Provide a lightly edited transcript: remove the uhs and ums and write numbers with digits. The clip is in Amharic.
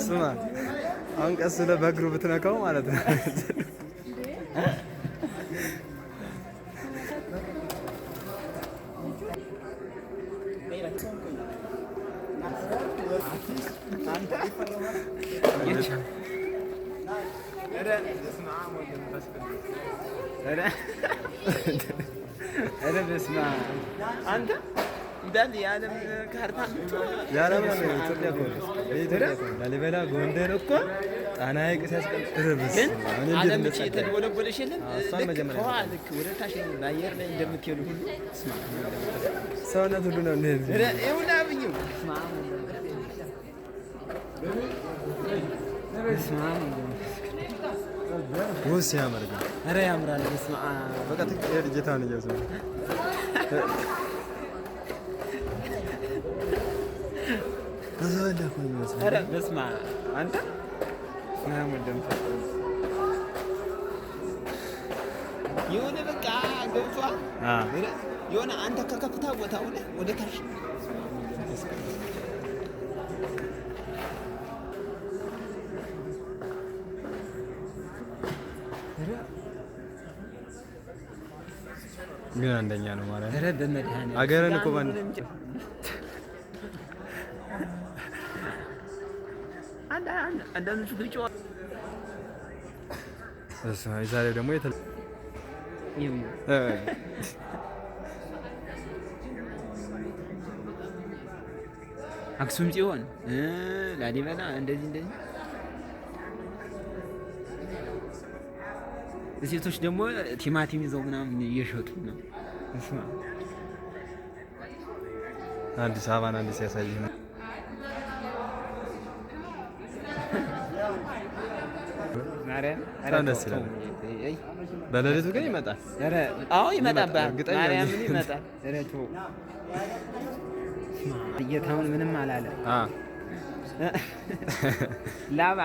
ስማ አሁን ቀስ ብለህ በእግሩ ብትነካው ማለት ነው። አንተ እንዳል የዓለም ካርታ የዓለም ኢትዮጵያ እኮ ላሊበላ ጎንደር እኮ ጣና ሐይቅ ሲያስቀምጥ ዓለም ብቻ የተደወለበለሽ የለም። ልክ ወደ ታች በአየር ላይ እንደምትሄዱ ሁሉ ሰውነት ሁሉ ነው እንደዚህ ይሁን አብዩ ውስ ያምር ግን ኧረ ያምራል። በስመ አብ በቃ ትክክል ጌታን እያሰበ ኧረ በስመ አብ አንተ ምናምን እንደምትፈጥረው የሆነ በቃ ገብቶሃል። የሆነ አንተ ከከፍታ ቦታ ወደ ታች ግን አንደኛ ነው ማለት ነው። ኧረ በመድኃኒዓለም አገረን እኮ ባንድ አንዳንዶቹ ግልጭ ዛሬ ደግሞ አክሱም ጽዮን ላሊበላ እንደዚህ ሴቶች ደግሞ ቲማቲም ይዘው ምናምን እየሸጡ ነው። አዲስ አበባን አንድ ሲያሳይ ነው። ማርያም ደስ ይላል። በሌሊቱ ግን ይመጣል። አዎ ይመጣል። ማርያም ምን ይመጣል? ጌታውን ምንም አላለ። ላብ